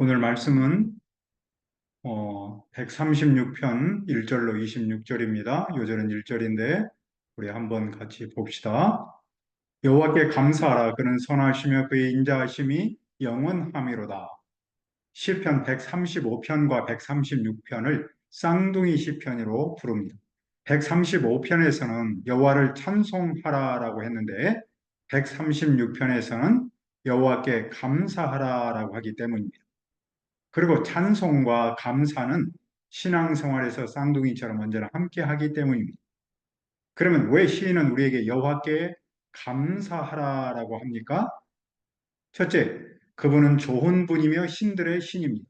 오늘 말씀은 136편 1절로 26절입니다. 요절은 1절인데 우리 한번 같이 봅시다. 여호와께 감사하라. 그는 선하시며 그의 인자하심이 영원하미로다. 시편 135편과 136편을 쌍둥이 시편으로 부릅니다. 135편에서는 여호와를 찬송하라라고 했는데 136편에서는 여호와께 감사하라라고 하기 때문입니다. 그리고 찬송과 감사는 신앙생활에서 쌍둥이처럼 언제나 함께 하기 때문입니다. 그러면 왜 시인은 우리에게 여호와께 감사하라라고 합니까? 첫째, 그분은 좋은 분이며 신들의 신입니다.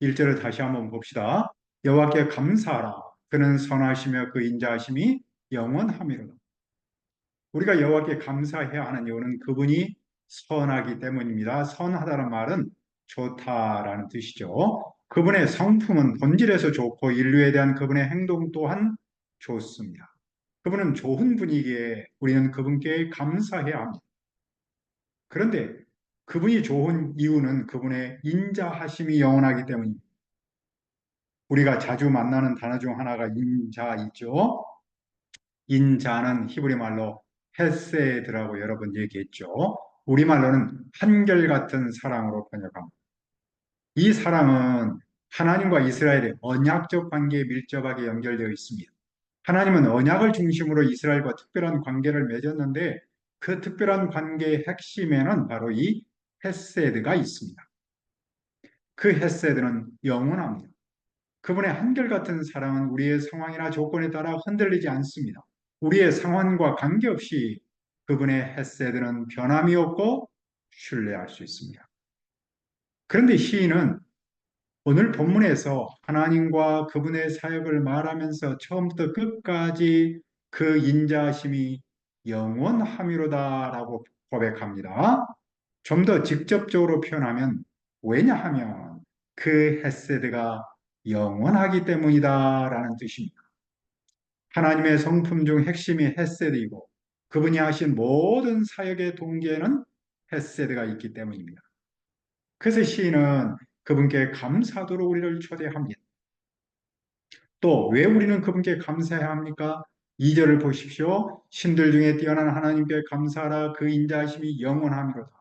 1절을 다시 한번 봅시다. 여호와께 감사하라. 그는 선하시며 그 인자하심이 영원하미로다. 우리가 여호와께 감사해야 하는 이유는 그분이 선하기 때문입니다. 선하다는 말은 좋다라는 뜻이죠. 그분의 성품은 본질에서 좋고 인류에 대한 그분의 행동 또한 좋습니다. 그분은 좋은 분이기에 우리는 그분께 감사해야 합니다. 그런데 그분이 좋은 이유는 그분의 인자하심이 영원하기 때문입니다. 우리가 자주 만나는 단어 중 하나가 인자이죠. 인자는 히브리 말로 헤세드라고 여러 번 얘기했죠. 우리말로는 한결같은 사랑으로 번역합니다. 이 사랑은 하나님과 이스라엘의 언약적 관계에 밀접하게 연결되어 있습니다. 하나님은 언약을 중심으로 이스라엘과 특별한 관계를 맺었는데 그 특별한 관계의 핵심에는 바로 이 헤세드가 있습니다. 그 헤세드는 영원합니다. 그분의 한결같은 사랑은 우리의 상황이나 조건에 따라 흔들리지 않습니다. 우리의 상황과 관계없이 그분의 헤세드는 변함이 없고 신뢰할 수 있습니다. 그런데 시인은 오늘 본문에서 하나님과 그분의 사역을 말하면서 처음부터 끝까지 그 인자하심이 영원함이로다라고 고백합니다. 좀 더 직접적으로 표현하면 왜냐하면 그 헤세드가 영원하기 때문이다라는 뜻입니다. 하나님의 성품 중 핵심이 헤세드이고 그분이 하신 모든 사역의 동기에는 헤세드가 있기 때문입니다. 그래서 시인은 그분께 감사도록 우리를 초대합니다. 또 왜 우리는 그분께 감사해야 합니까? 2절을 보십시오. 신들 중에 뛰어난 하나님께 감사하라. 그 인자하심이 영원함이로다.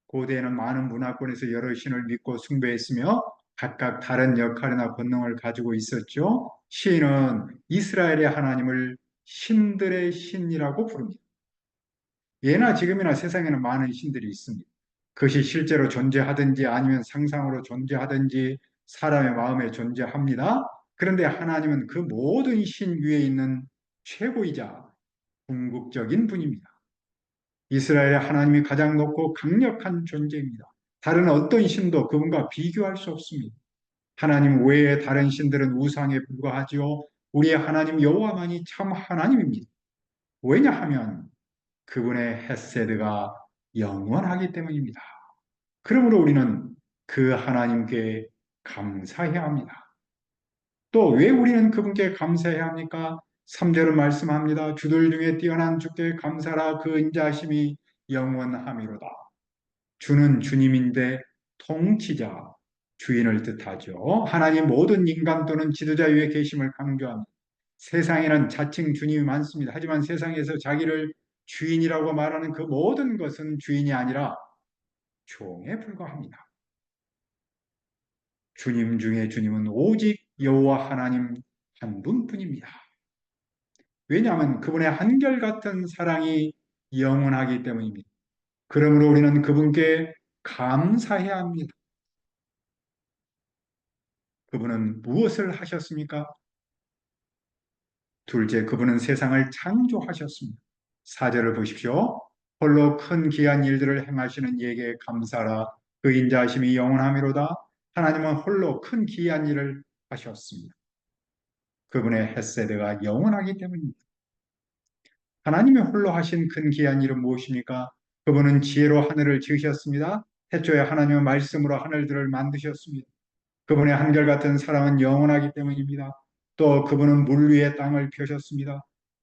고대에는 많은 문화권에서 여러 신을 믿고 숭배했으며 각각 다른 역할이나 권능을 가지고 있었죠. 시인은 이스라엘의 하나님을 신들의 신이라고 부릅니다. 예나 지금이나 세상에는 많은 신들이 있습니다. 그것이 실제로 존재하든지 아니면 상상으로 존재하든지 사람의 마음에 존재합니다. 그런데 하나님은 그 모든 신 위에 있는 최고이자 궁극적인 분입니다. 이스라엘의 하나님이 가장 높고 강력한 존재입니다. 다른 어떤 신도 그분과 비교할 수 없습니다. 하나님 외에 다른 신들은 우상에 불과하지요. 우리의 하나님 여호와만이 참 하나님입니다. 왜냐하면 그분의 헤세드가 영원하기 때문입니다. 그러므로 우리는 그 하나님께 감사해야 합니다. 또 왜 우리는 그분께 감사해야 합니까? 3절은 말씀합니다. 주들 중에 뛰어난 주께 감사라. 그 인자하심이 영원함이로다. 주는 주님인데 통치자, 주인을 뜻하죠. 하나님 모든 인간 또는 지도자 위에 계심을 강조합니다. 세상에는 자칭 주님이 많습니다. 하지만 세상에서 자기를 주인이라고 말하는 그 모든 것은 주인이 아니라 종에 불과합니다. 주님 중에 주님은 오직 여호와 하나님 한 분뿐입니다. 왜냐하면 그분의 한결같은 사랑이 영원하기 때문입니다. 그러므로 우리는 그분께 감사해야 합니다. 그분은 무엇을 하셨습니까? 둘째, 그분은 세상을 창조하셨습니다. 4절을 보십시오. 홀로 큰 귀한 일들을 행하시는 이에게 감사라. 그 인자하심이 영원하미로다. 하나님은 홀로 큰 귀한 일을 하셨습니다. 그분의 헤세드가 영원하기 때문입니다. 하나님이 홀로 하신 큰 귀한 일은 무엇입니까? 그분은 지혜로 하늘을 지으셨습니다. 태초에 하나님의 말씀으로 하늘들을 만드셨습니다. 그분의 한결같은 사랑은 영원하기 때문입니다. 또 그분은 물 위에 땅을 펴셨습니다.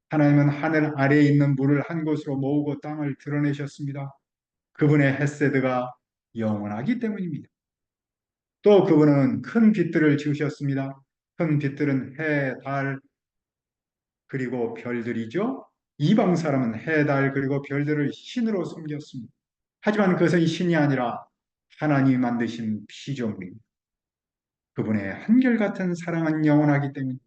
하나님은 하늘 아래에 있는 물을 한 곳으로 모으고 땅을 드러내셨습니다. 그분의 헤세드가 영원하기 때문입니다. 또 그분은 큰 빛들을 지으셨습니다. 큰 빛들은 해, 달, 그리고 별들이죠. 이방 사람은 해, 달, 그리고 별들을 신으로 섬겼습니다. 하지만 그것은 신이 아니라 하나님이 만드신 피조물입니다. 그분의 한결같은 사랑은 영원하기 때문에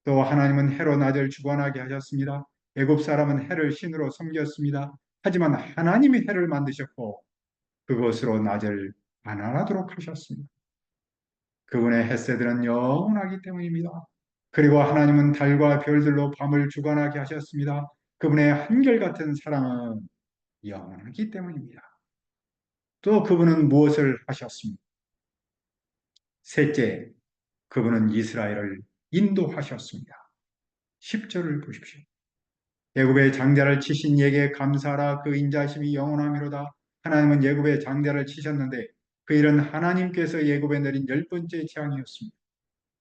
또 하나님은 해로 낮을 주관하게 하셨습니다. 애굽 사람은 해를 신으로 섬겼습니다. 하지만 하나님이 해를 만드셨고 그것으로 낮을 안안하도록 하셨습니다. 그분의 햇새들은 영원하기 때문입니다. 그리고 하나님은 달과 별들로 밤을 주관하게 하셨습니다. 그분의 한결같은 사랑은 영원하기 때문입니다. 또 그분은 무엇을 하셨습니까? 셋째, 그분은 이스라엘을 인도하셨습니다. 10절을 보십시오. 애굽의 장자를 치신 이에게 감사하라. 그 인자심이 영원하미로다. 하나님은 애굽의 장자를 치셨는데 그 일은 하나님께서 애굽에 내린 열 번째 재앙이었습니다.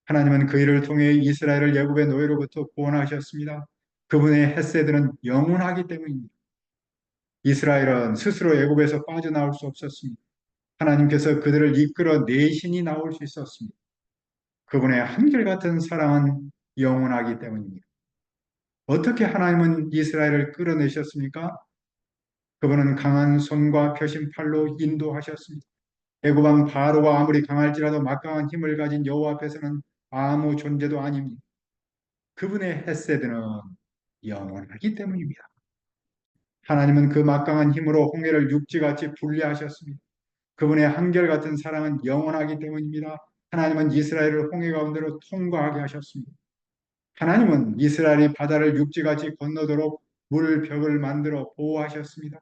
하나님은 그 일을 통해 이스라엘을 애굽의 노예로부터 구원하셨습니다. 그분의 햇새들은 영원하기 때문입니다. 이스라엘은 스스로 애굽에서 빠져나올 수 없었습니다. 하나님께서 그들을 이끌어 내신이 나올 수 있었습니다. 그분의 한결같은 사랑은 영원하기 때문입니다. 어떻게 하나님은 이스라엘을 끌어내셨습니까? 그분은 강한 손과 펴신 팔로 인도하셨습니다. 애굽 왕 바로가 아무리 강할지라도 막강한 힘을 가진 여호와 앞에서는 아무 존재도 아닙니다. 그분의 햇새드는 영원하기 때문입니다. 하나님은 그 막강한 힘으로 홍해를 육지같이 분리하셨습니다. 그분의 한결같은 사랑은 영원하기 때문입니다. 하나님은 이스라엘을 홍해 가운데로 통과하게 하셨습니다. 하나님은 이스라엘이 바다를 육지같이 건너도록 물벽을 만들어 보호하셨습니다.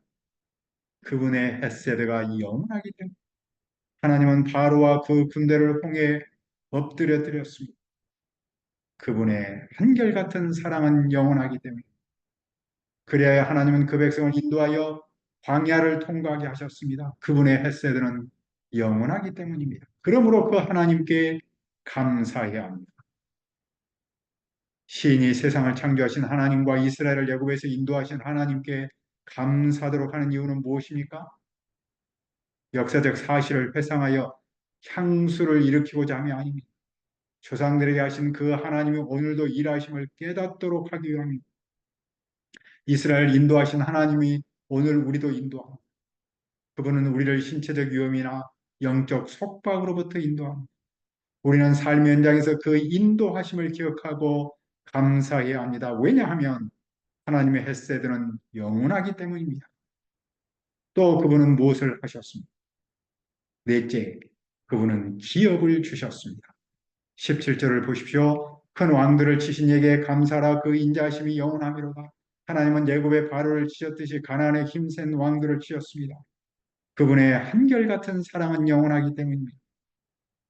그분의 햇세드가 영원하기 때문에 하나님은 바로와 그 군대를 홍해에 엎드려뜨렸습니다. 그분의 한결같은 사랑은 영원하기 때문에 그래야 하나님은 그 백성을 인도하여 광야를 통과하게 하셨습니다. 그분의 햇세드는 영원하기 때문입니다. 그러므로 그 하나님께 감사해야 합니다. 시인이 세상을 창조하신 하나님과 이스라엘을 애굽에서 인도하신 하나님께 감사하도록 하는 이유는 무엇입니까? 역사적 사실을 회상하여 향수를 일으키고자 함이 아닙니다. 조상들에게 하신 그 하나님이 오늘도 일하심을 깨닫도록 하기 위함입니다. 이스라엘 인도하신 하나님이 오늘 우리도 인도합니다. 그분은 우리를 신체적 위험이나 영적 속박으로부터 인도합니다. 우리는 삶의 현장에서 그 인도하심을 기억하고 감사해야 합니다. 왜냐하면 하나님의 햇새들은 영원하기 때문입니다. 또 그분은 무엇을 하셨습니까? 넷째, 그분은 기업을 주셨습니다. 17절을 보십시오. 큰 왕들을 치신 이에게 감사라. 그 인자하심이 영원하미로다. 하나님은 애굽의 바로를 치셨듯이 가나안의 힘센 왕들을 치셨습니다. 그분의 한결같은 사랑은 영원하기 때문입니다.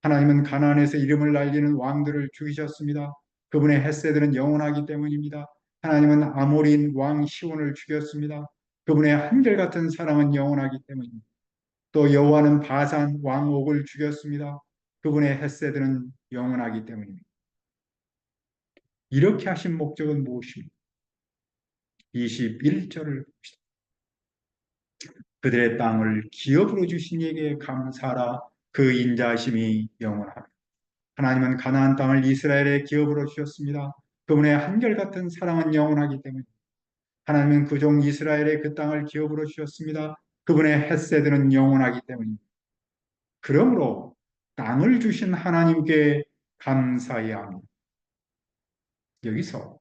하나님은 가나안에서 이름을 날리는 왕들을 죽이셨습니다. 그분의 햇새들은 영원하기 때문입니다. 하나님은 아모린 왕 시온을 죽였습니다. 그분의 한결같은 사랑은 영원하기 때문입니다. 또 여호와는 바산 왕 옥을 죽였습니다. 그분의 햇새들은 영원하기 때문입니다. 이렇게 하신 목적은 무엇입니까? 21절을 봅시다. 그들의 땅을 기업으로 주신 이에게 감사하라. 그 인자하심이 영원하다. 하나님은 가나안 땅을 이스라엘의 기업으로 주셨습니다. 그분의 한결같은 사랑은 영원하기 때문에 하나님은 그 종 이스라엘의 그 땅을 기업으로 주셨습니다. 그분의 햇새들은 영원하기 때문입니다. 그러므로 땅을 주신 하나님께 감사해야 합니다. 여기서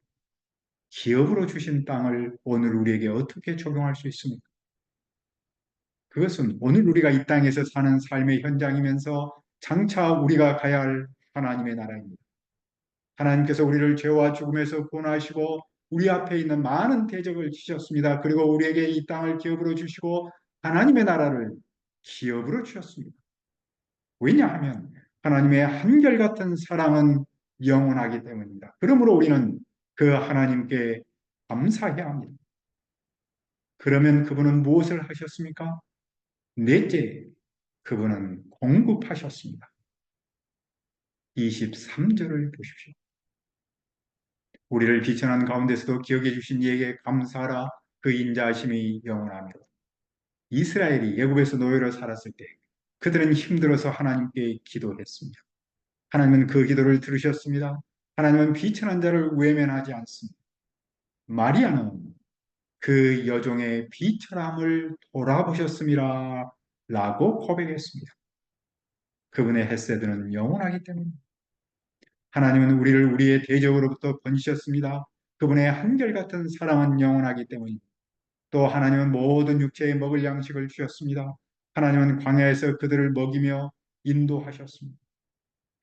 기업으로 주신 땅을 오늘 우리에게 어떻게 적용할 수 있습니까? 그것은 오늘 우리가 이 땅에서 사는 삶의 현장이면서 장차 우리가 가야 할 하나님의 나라입니다. 하나님께서 우리를 죄와 죽음에서 구원하시고 우리 앞에 있는 많은 대적을 지셨습니다. 그리고 우리에게 이 땅을 기업으로 주시고 하나님의 나라를 기업으로 주셨습니다. 왜냐하면 하나님의 한결같은 사랑은 영원하기 때문입니다. 그러므로 우리는 그 하나님께 감사해야 합니다. 그러면 그분은 무엇을 하셨습니까? 넷째, 그분은 공급하셨습니다. 23절을 보십시오. 우리를 비천한 가운데서도 기억해 주신 이에게 감사하라. 그 인자하심이 영원하며 이스라엘이 애굽에서 노예로 살았을 때 그들은 힘들어서 하나님께 기도했습니다. 하나님은 그 기도를 들으셨습니다. 하나님은 비천한 자를 외면하지 않습니다. 마리아는 그 여종의 비천함을 돌아보셨습니다. 라고 고백했습니다. 그분의 헤세드는 영원하기 때문입니다. 하나님은 우리를 우리의 대적으로부터 번지셨습니다. 그분의 한결같은 사랑은 영원하기 때문입니다. 또 하나님은 모든 육체에 먹을 양식을 주셨습니다. 하나님은 광야에서 그들을 먹이며 인도하셨습니다.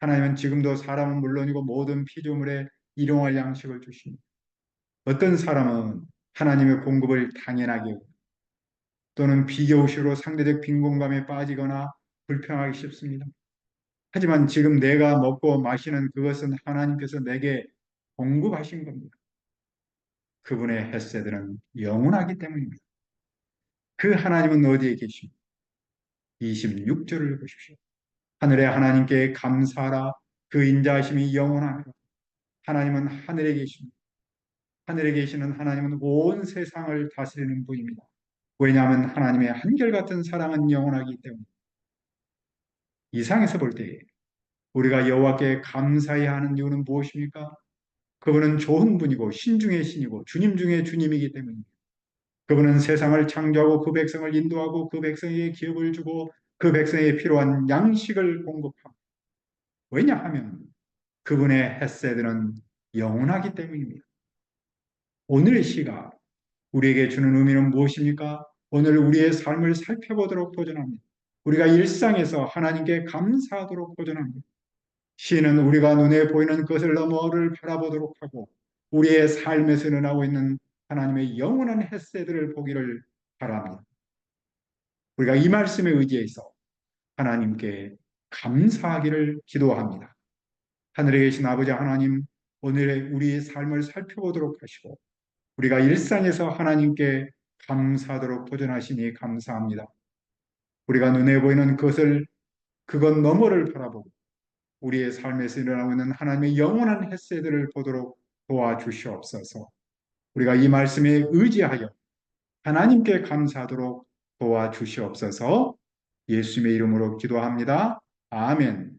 하나님은 지금도 사람은 물론이고 모든 피조물에 일용할 양식을 주십니다. 어떤 사람은 하나님의 공급을 당연하게 또는 비교의식으로 상대적 빈곤감에 빠지거나 불평하기 쉽습니다. 하지만 지금 내가 먹고 마시는 그것은 하나님께서 내게 공급하신 겁니다. 그분의 햇새들은 영원하기 때문입니다. 그 하나님은 어디에 계십니까? 26절을 보십시오. 하늘의 하나님께 감사하라. 그 인자하심이 영원합니다. 하나님은 하늘에 계십니다. 하늘에 계시는 하나님은 온 세상을 다스리는 분입니다. 왜냐하면 하나님의 한결같은 사랑은 영원하기 때문에 이상에서 볼 때 우리가 여호와께 감사해야 하는 이유는 무엇입니까? 그분은 좋은 분이고 신 중의 신이고 주님 중의 주님이기 때문입니다. 그분은 세상을 창조하고 그 백성을 인도하고 그 백성에게 기업을 주고 그 백성에게 필요한 양식을 공급합니다. 왜냐하면 그분의 햇새들은 영원하기 때문입니다. 오늘의 시가 우리에게 주는 의미는 무엇입니까? 오늘 우리의 삶을 살펴보도록 도전합니다. 우리가 일상에서 하나님께 감사하도록 도전합니다. 시는 우리가 눈에 보이는 것을 너머를 바라보도록 하고 우리의 삶에서 일어나고 있는 하나님의 영원한 햇새들을 보기를 바랍니다. 우리가 이 말씀에 의지해서 하나님께 감사하기를 기도합니다. 하늘에 계신 아버지 하나님, 오늘의 우리의 삶을 살펴보도록 하시고 우리가 일상에서 하나님께 감사하도록 도전하시니 감사합니다. 우리가 눈에 보이는 것을 그것 너머를 바라보고 우리의 삶에서 일어나고 있는 하나님의 영원한 햇새들을 보도록 도와주시옵소서. 우리가 이 말씀에 의지하여 하나님께 감사하도록 도와주시옵소서. 예수님의 이름으로 기도합니다. 아멘.